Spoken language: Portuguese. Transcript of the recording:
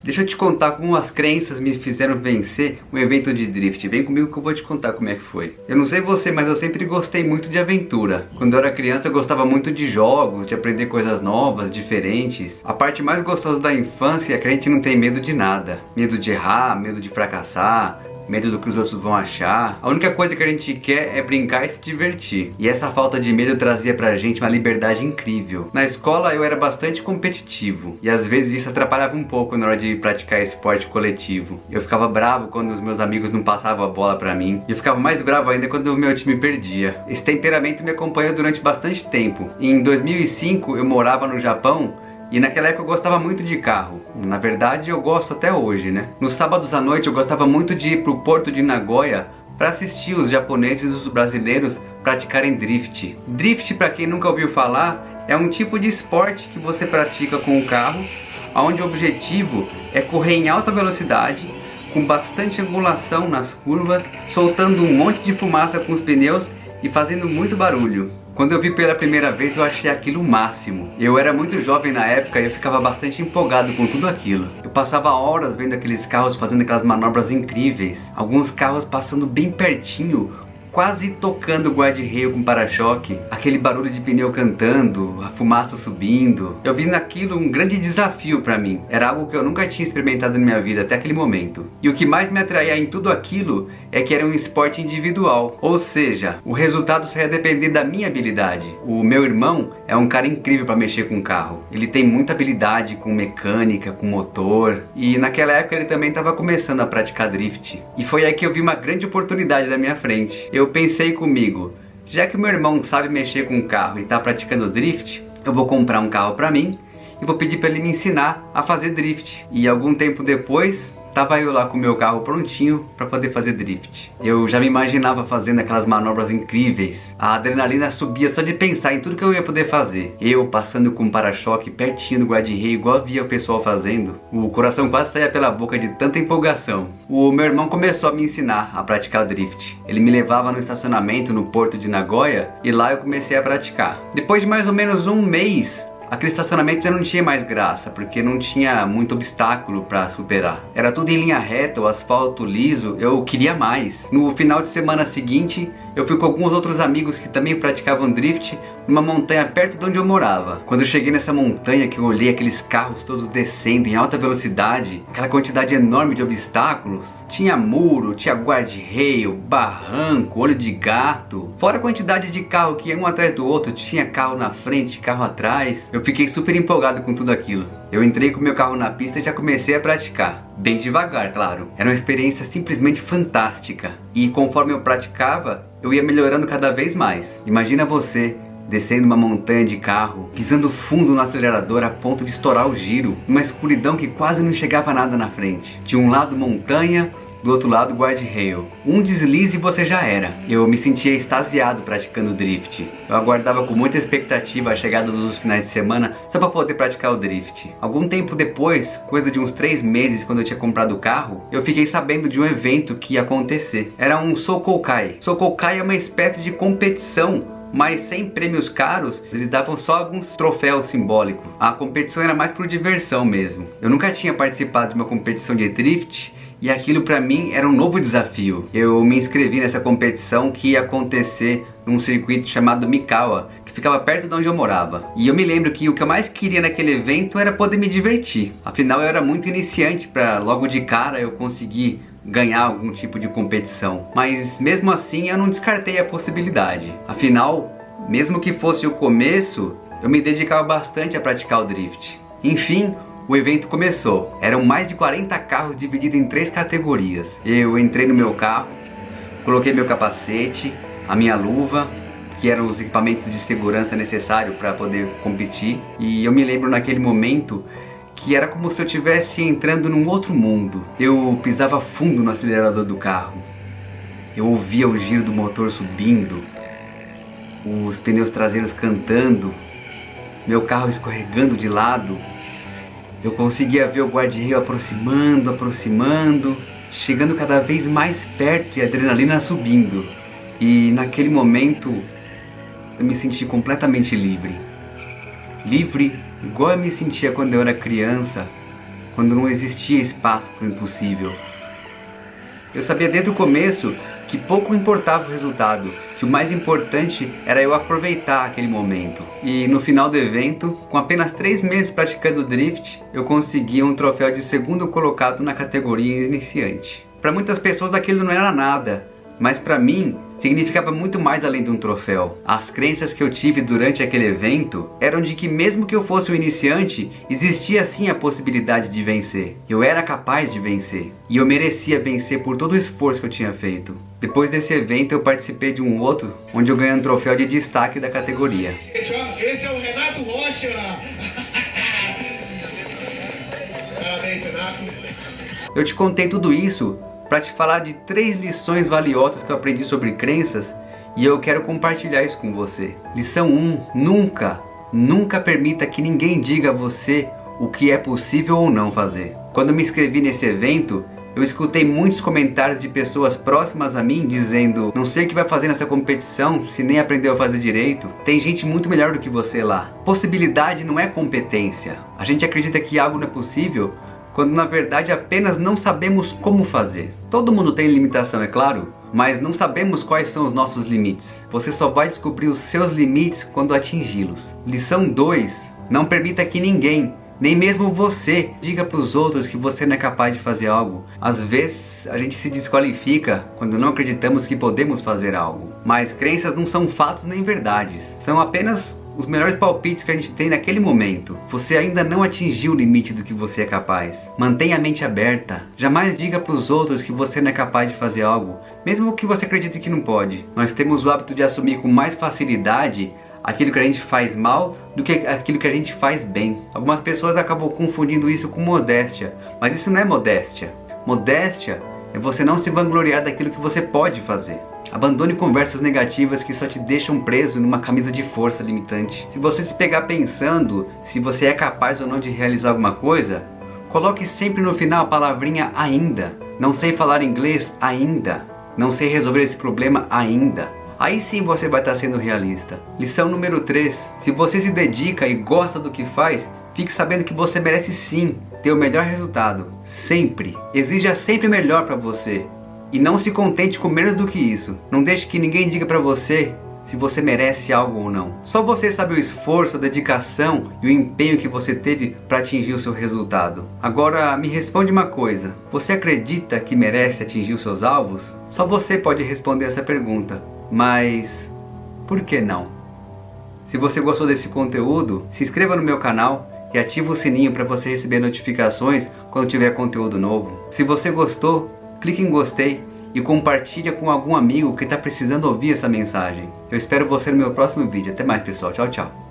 Deixa eu te contar como as crenças me fizeram vencer um evento de drift. Vem comigo que eu vou te contar como é que foi. Eu não sei você, mas eu sempre gostei muito de aventura. Quando eu era criança eu gostava muito de jogos, de aprender coisas novas, diferentes. A parte mais gostosa da infância é que a gente não tem medo de nada. Medo de errar, medo de fracassar, medo do que os outros vão achar. A única coisa que a gente quer é brincar e se divertir. E essa falta de medo trazia pra gente uma liberdade incrível. Na escola eu era bastante competitivo, e às vezes isso atrapalhava um pouco na hora de praticar esporte coletivo. Eu ficava bravo quando os meus amigos não passavam a bola pra mim, e eu ficava mais bravo ainda quando o meu time perdia. Esse temperamento me acompanhou durante bastante tempo. Em 2005 eu morava no Japão, e naquela época eu gostava muito de carro. Na verdade eu gosto até hoje, né? Nos sábados à noite eu gostava muito de ir pro porto de Nagoya para assistir os japoneses e os brasileiros praticarem drift. Drift, para quem nunca ouviu falar, é um tipo de esporte que você pratica com o carro, onde o objetivo é correr em alta velocidade, com bastante angulação nas curvas, soltando um monte de fumaça com os pneus e fazendo muito barulho. Quando eu vi pela primeira vez eu achei aquilo o máximo. Eu era muito jovem na época e eu ficava bastante empolgado com tudo aquilo. Eu passava horas vendo aqueles carros fazendo aquelas manobras incríveis. Alguns carros passando bem pertinho, quase tocando o guarda-reio com para-choque, aquele barulho de pneu cantando, a fumaça subindo. Eu vi naquilo um grande desafio para mim. Era algo que eu nunca tinha experimentado na minha vida até aquele momento. E o que mais me atraía em tudo aquilo é que era um esporte individual, ou seja, o resultado só ia depender da minha habilidade. O meu irmão é um cara incrível para mexer com carro. Ele tem muita habilidade com mecânica, com motor, e naquela época ele também estava começando a praticar drift. E foi aí que eu vi uma grande oportunidade na minha frente. Eu pensei comigo, já que o meu irmão sabe mexer com carro e está praticando drift, eu vou comprar um carro para mim e vou pedir para ele me ensinar a fazer drift. E algum tempo depois, tava eu lá com o meu carro prontinho para poder fazer drift. Eu já me imaginava fazendo aquelas manobras incríveis. A adrenalina subia só de pensar em tudo que eu ia poder fazer. Eu passando com o para-choque pertinho do guarda-reio, igual via o pessoal fazendo. O coração quase saía pela boca de tanta empolgação. O meu irmão começou a me ensinar a praticar drift. Ele me levava no estacionamento no porto de Nagoya e lá eu comecei a praticar. Depois de mais ou menos um mês, aquele estacionamento já não tinha mais graça, porque não tinha muito obstáculo para superar. Era tudo em linha reta, o asfalto liso, eu queria mais. No final de semana seguinte, eu fui com alguns outros amigos que também praticavam drift numa montanha perto de onde eu morava. Quando eu cheguei nessa montanha, que eu olhei aqueles carros todos descendo em alta velocidade, aquela quantidade enorme de obstáculos, tinha muro, tinha guarda-reio, barranco, olho de gato, fora a quantidade de carro que ia um atrás do outro, tinha carro na frente, carro atrás. Eu fiquei super empolgado com tudo aquilo. Eu entrei com meu carro na pista e já comecei a praticar. Bem devagar, claro. Era uma experiência simplesmente fantástica. E conforme eu praticava, eu ia melhorando cada vez mais. Imagina você descendo uma montanha de carro, pisando fundo no acelerador a ponto de estourar o giro, numa escuridão que quase não chegava nada na frente. De um lado montanha, do outro lado guarda-reio. Um deslize e você já era. Eu me sentia extasiado praticando drift. Eu aguardava com muita expectativa a chegada dos finais de semana só para poder praticar o drift. Algum tempo depois, coisa de uns 3 meses, quando eu tinha comprado o carro, eu fiquei sabendo de um evento que ia acontecer. Era um Sokokai. Sokokai é uma espécie de competição, mas sem prêmios caros. Eles davam só alguns troféus simbólicos. A competição era mais por diversão mesmo. Eu nunca tinha participado de uma competição de drift, e aquilo pra mim era um novo desafio. Eu me inscrevi nessa competição que ia acontecer num circuito chamado Mikawa, que ficava perto de onde eu morava. E eu me lembro que o que eu mais queria naquele evento era poder me divertir. Afinal eu era muito iniciante para logo de cara eu conseguir ganhar algum tipo de competição. Mas mesmo assim eu não descartei a possibilidade. Afinal, mesmo que fosse o começo, eu me dedicava bastante a praticar o drift. Enfim, o evento começou. Eram mais de 40 carros divididos em 3 categorias. Eu entrei no meu carro, coloquei meu capacete, a minha luva, que eram os equipamentos de segurança necessários para poder competir. E eu me lembro naquele momento que era como se eu estivesse entrando num outro mundo. Eu pisava fundo no acelerador do carro. Eu ouvia o giro do motor subindo, os pneus traseiros cantando, meu carro escorregando de lado. Eu conseguia ver o guarda-reio aproximando, chegando cada vez mais perto e a adrenalina subindo. E naquele momento eu me senti completamente livre. Livre igual eu me sentia quando eu era criança, quando não existia espaço para o impossível. Eu sabia desde o começo que pouco importava o resultado, que o mais importante era eu aproveitar aquele momento. E no final do evento, com apenas 3 meses praticando drift, eu consegui um troféu de segundo colocado na categoria iniciante. Para muitas pessoas aquilo não era nada, mas para mim significava muito mais além de um troféu. As crenças que eu tive durante aquele evento eram de que mesmo que eu fosse um iniciante, existia sim a possibilidade de vencer. Eu era capaz de vencer. E eu merecia vencer por todo o esforço que eu tinha feito. Depois desse evento eu participei de um outro, onde eu ganhei um troféu de destaque da categoria. Esse é o Renato Rocha! Parabéns, Renato! Eu te contei tudo isso para te falar de 3 lições valiosas que eu aprendi sobre crenças e eu quero compartilhar isso com você. Lição 1. Nunca permita que ninguém diga a você o que é possível ou não fazer. Quando eu me inscrevi nesse evento, eu escutei muitos comentários de pessoas próximas a mim dizendo: não sei o que vai fazer nessa competição se nem aprendeu a fazer direito. Tem gente muito melhor do que você lá. Possibilidade não é competência. A gente acredita que algo não é possível quando na verdade apenas não sabemos como fazer. Todo mundo tem limitação, é claro, mas não sabemos quais são os nossos limites. Você só vai descobrir os seus limites quando atingi-los. Lição 2. Não permita que ninguém, nem mesmo você, diga para os outros que você não é capaz de fazer algo. Às vezes a gente se desqualifica quando não acreditamos que podemos fazer algo. Mas crenças não são fatos nem verdades. São apenas os melhores palpites que a gente tem naquele momento. Você ainda não atingiu o limite do que você é capaz. Mantenha a mente aberta. Jamais diga para os outros que você não é capaz de fazer algo, mesmo que você acredite que não pode. Nós temos o hábito de assumir com mais facilidade aquilo que a gente faz mal do que aquilo que a gente faz bem. Algumas pessoas acabam confundindo isso com modéstia, mas isso não é modéstia. Modéstia é você não se vangloriar daquilo que você pode fazer. Abandone conversas negativas que só te deixam preso numa camisa de força limitante. Se você se pegar pensando se você é capaz ou não de realizar alguma coisa, coloque sempre no final a palavrinha ainda. Não sei falar inglês ainda. Não sei resolver esse problema ainda. Aí sim você vai estar sendo realista. Lição número 3. Se você se dedica e gosta do que faz, fique sabendo que você merece sim ter o melhor resultado. Sempre. Exija sempre o melhor para você. E não se contente com menos do que isso. Não deixe que ninguém diga pra você se você merece algo ou não. Só você sabe o esforço, a dedicação e o empenho que você teve para atingir o seu resultado. Agora me responde uma coisa. Você acredita que merece atingir os seus alvos? Só você pode responder essa pergunta. Mas por que não? Se você gostou desse conteúdo, se inscreva no meu canal e ative o sininho para você receber notificações quando tiver conteúdo novo. Se você gostou, clique em gostei e compartilha com algum amigo que está precisando ouvir essa mensagem. Eu espero você no meu próximo vídeo. Até mais, pessoal. Tchau, tchau.